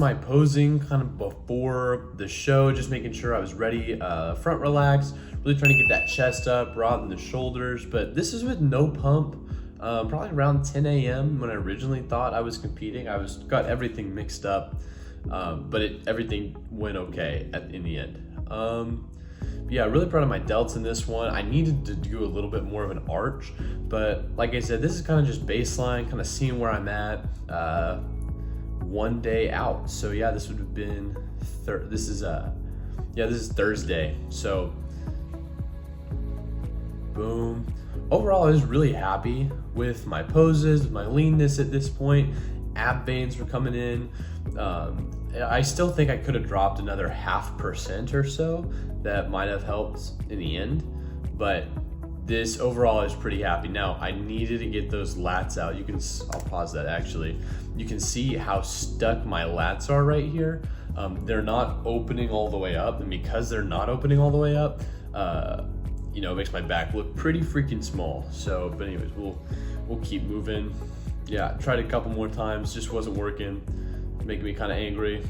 my posing kind of before the show, just making sure I was ready, front relaxed, really trying to get that chest up, broaden the shoulders. But this is with no pump, probably around 10 a.m. when I originally thought I was competing. Got everything mixed up, but everything went okay in the end. Yeah, really proud of my delts in this one. I needed to do a little bit more of an arch, but like I said, this is kind of just baseline, kind of seeing where I'm at one day out. So yeah, this would have been this is Thursday. So boom. Overall, I was really happy with my poses, with my leanness at this point. Ab veins were coming in. I still think I could have dropped another 0.5% or so. That might have helped in the end, but this overall is pretty happy. Now I needed to get those lats out. I'll pause that actually. You can see how stuck my lats are right here. They're not opening all the way up, and because they're not opening all the way up, it makes my back look pretty freaking small. So, but anyways, we'll keep moving. Yeah, tried a couple more times, just wasn't working, making me kind of angry.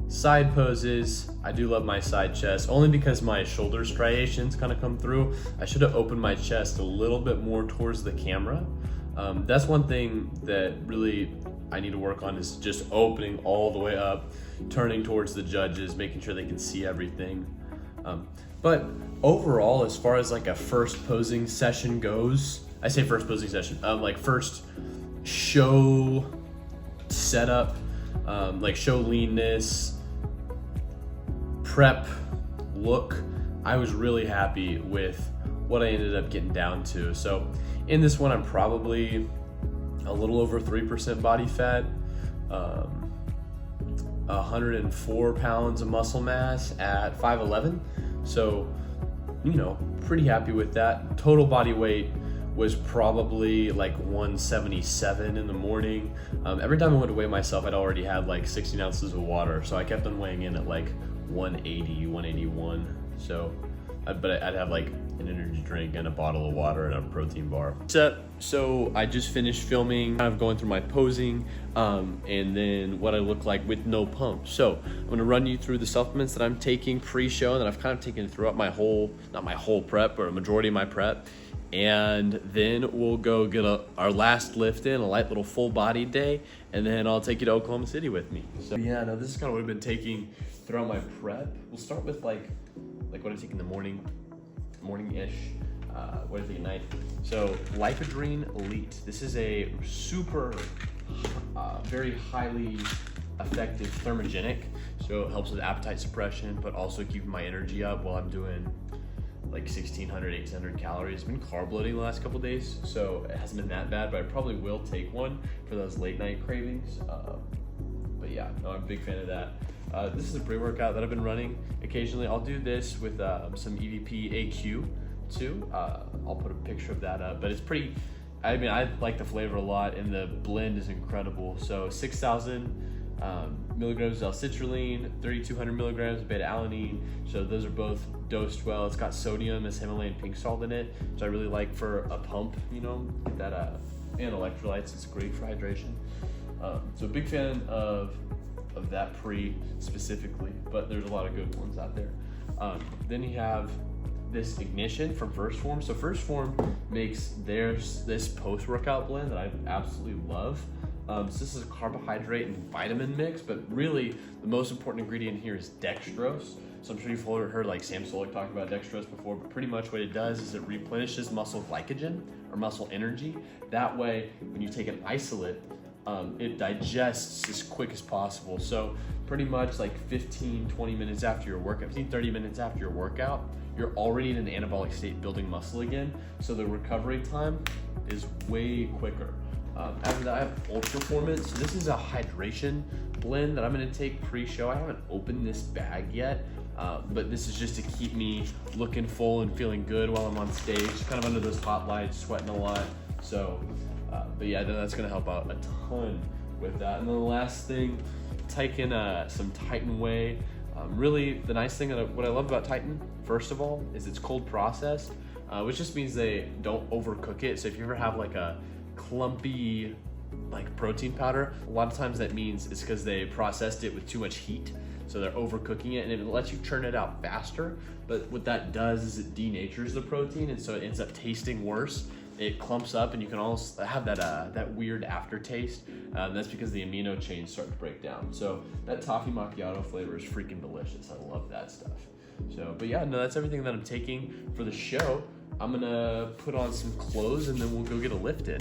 Side poses, I do love my side chest, only because my shoulder striations kind of come through. I should have opened my chest a little bit more towards the camera. That's one thing that really I need to work on, is just opening all the way up, turning towards the judges, making sure they can see everything. But overall, as far as like a first posing session goes, I say first posing session, like first show setup, like show leanness, prep look, I was really happy with what I ended up getting down to. So in this one, I'm probably a little over 3% body fat, 104 pounds of muscle mass at 5'11". So, pretty happy with that. Total body weight was probably like 177 in the morning. Every time I went to weigh myself, I'd already had like 16 ounces of water. So I kept on weighing in at like 180, 181. So, but I'd have like an energy drink and a bottle of water and a protein bar. So I just finished filming, kind of going through my posing, and then what I look like with no pump. So I'm gonna run you through the supplements that I'm taking pre-show and that I've kind of taken throughout my whole, not my whole prep, but a majority of my prep. And then we'll go get our last lift in, a light little full body day, and then I'll take you to Oklahoma City with me. So yeah, no, this is kind of what I've been taking throughout my prep. We'll start with like what I take in the morning-ish, what I take at night. So Lipodrine Elite. This is a super, very highly effective thermogenic. So it helps with appetite suppression, but also keeping my energy up while I'm doing like 1,600, 1,800 calories. I've been carb loading the last couple days, so it hasn't been that bad, but I probably will take one for those late night cravings. But yeah, no, I'm a big fan of that. This is a pre-workout that I've been running occasionally. I'll do this with some EVP AQ too. I'll put a picture of that up, but it's pretty, I like the flavor a lot, and the blend is incredible. So 6,000 milligrams of L-citrulline, 3,200 milligrams of beta-alanine. So those are both dosed well. It's got sodium as Himalayan pink salt in it, which I really like for a pump, get that, and electrolytes. It's great for hydration. So a big fan of that pre specifically, but there's a lot of good ones out there. Then you have this Ignition from First Form. So First Form makes this post-workout blend that I absolutely love. So this is a carbohydrate and vitamin mix, but really the most important ingredient here is dextrose. So I'm sure you've heard like Sam Solik talk about dextrose before, but pretty much what it does is it replenishes muscle glycogen or muscle energy. That way, when you take an isolate, it digests as quick as possible. So pretty much like 15, 20 minutes after your workout, 15, 30 minutes after your workout, you're already in an anabolic state building muscle again. So the recovery time is way quicker. After that, I have Ultra Performance. This is a hydration blend that I'm gonna take pre-show. I haven't opened this bag yet, but this is just to keep me looking full and feeling good while I'm on stage, kind of under those hot lights, sweating a lot. So, but yeah, that's gonna help out a ton with that. And then the last thing, taking some Titan Whey. Really, the nice thing, what I love about Titan, first of all, is it's cold processed, which just means they don't overcook it. So if you ever have like a clumpy like protein powder, a lot of times that means it's because they processed it with too much heat. So they're overcooking it, and it lets you churn it out faster. But what that does is it denatures the protein, and so it ends up tasting worse. It clumps up, and you can also have that weird aftertaste. That's because the amino chains start to break down. So that toffee macchiato flavor is freaking delicious. I love that stuff. So, but yeah, no, that's everything that I'm taking for the show. I'm gonna put on some clothes, and then we'll go get a lift in.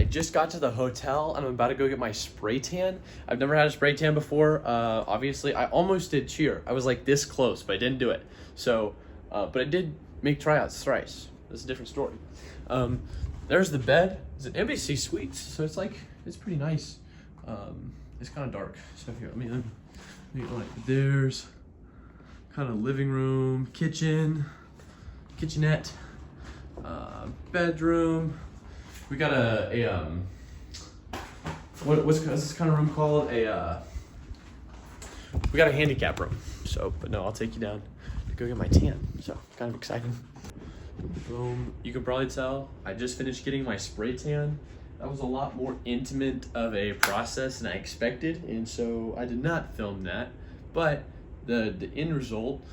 Just got to the hotel and I'm about to go get my spray tan. I've never had a spray tan before. Obviously, I almost did cheer. I was like this close, but I didn't do it. So, but I did make tryouts thrice. That's a different story. There's the bed. It's an Embassy Suites, so it's like, it's pretty nice. It's kind of dark. So here, there's kind of living room, kitchenette, bedroom. We got what's this kind of room called? We got a handicap room. So, but no, I'll take you down to go get my tan. So, kind of exciting. Boom. You can probably tell I just finished getting my spray tan. That was a lot more intimate of a process than I expected, and so I did not film that. But the end result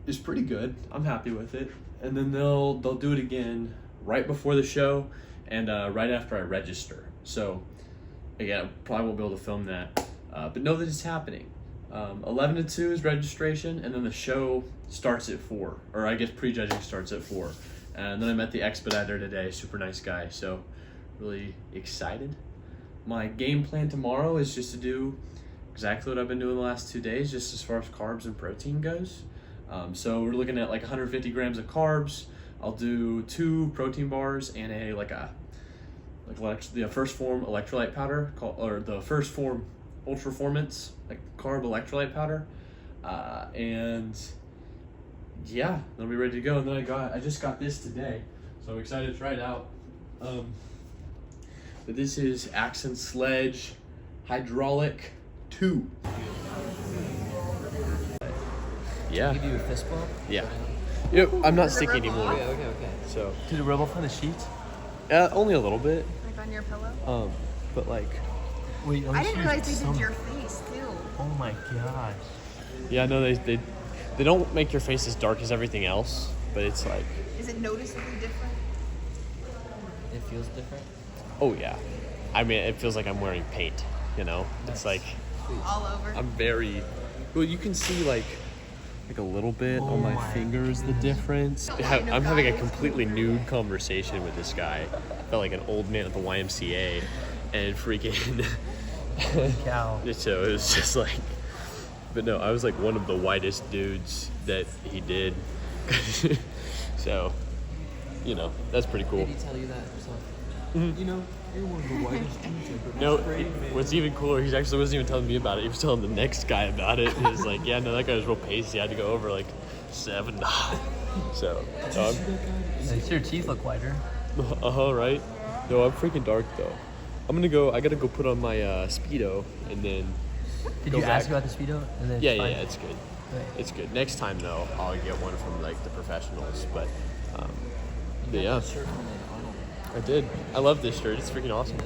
is pretty good. I'm happy with it. And then they'll do it again right before the show and right after I register. So again, I probably won't be able to film that, but know that it's happening. 11 to 2 is registration, and then the show starts at 4, or I guess prejudging starts at 4. And then I met the expediter today, super nice guy, so really excited. My game plan tomorrow is just to do exactly what I've been doing the last 2 days, just as far as carbs and protein goes. So we're looking at like 150 grams of carbs. I'll do 2 protein bars and the first form electrolyte powder, or the first form Ultraformance like carb electrolyte powder, and yeah, they'll be ready to go. And then I just got this today, so I'm excited to try it out. But this is Accent Sledge Hydraulic 2. Yeah. Give you a fist bump? Yeah. Yep, I'm not sticky anymore. Okay. So Did it rub off on the sheets? Only a little bit. Like on your pillow? But like. Wait, I didn't realize they did your face too. Oh my gosh. Yeah, no, they don't make your face as dark as everything else, but it's like. Is it noticeably different? It feels different. Oh yeah, I mean it feels like I'm wearing paint. You know, it's like. All over. I'm very. Well, you can see like a little bit on my fingers the difference. I'm having a completely nude conversation with this guy. I felt like an old man at the YMCA, and freaking. Cow. So it was just like. But no, I was like one of the whitest dudes that he did. So, you know, that's pretty cool. Did he tell you that yourself? You know, you're one of the whitest dudes ever. No, what's even cooler, he actually wasn't even telling me about it. He was telling the next guy about it. He was like, yeah, no, that guy was real pasty. I had to go over like 7. So, Your teeth look whiter. Right? No, I'm freaking dark though. I gotta go put on my Speedo and then Did go you back. ask about the Speedo? And then Yeah, it's good. Right. It's good. Next time though, I'll get one from like the professionals. But yeah, I did. I love this shirt. It's freaking awesome.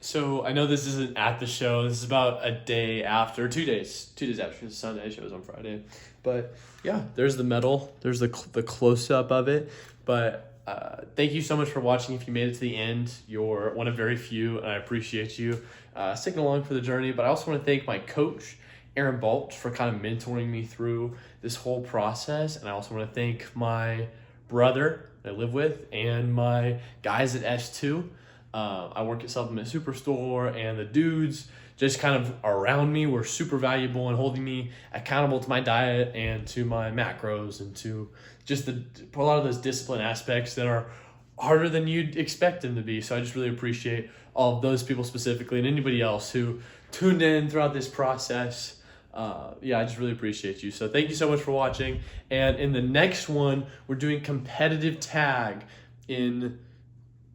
So I know this isn't at the show. This is about a day after, 2 days. 2 days after. It's Sunday. Show's on Friday. But yeah, there's the medal. There's the close up of it. But thank you so much for watching. If you made it to the end, you're one of very few, and I appreciate you sticking along for the journey. But I also want to thank my coach, Aaron Bolt, for kind of mentoring me through this whole process. And I also want to thank my brother that I live with and my guys at S2. I work at Supplement Superstore, and the dudes just kind of around me were super valuable in holding me accountable to my diet and to my macros and to just a lot of those discipline aspects that are harder than you'd expect them to be. So I just really appreciate all of those people specifically, and anybody else who tuned in throughout this process. I just really appreciate you. So thank you so much for watching. And in the next one, we're doing competitive tag in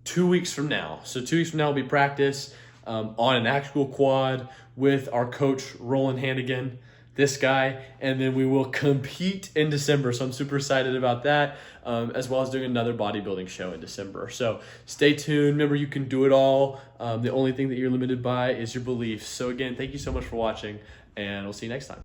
2 weeks from now. So 2 weeks from now will be practice on an actual quad with our coach, Roland Hannigan, this guy, and then we will compete in December. So I'm super excited about that, as well as doing another bodybuilding show in December. So stay tuned. Remember, you can do it all. The only thing that you're limited by is your beliefs. So again, thank you so much for watching, and we'll see you next time.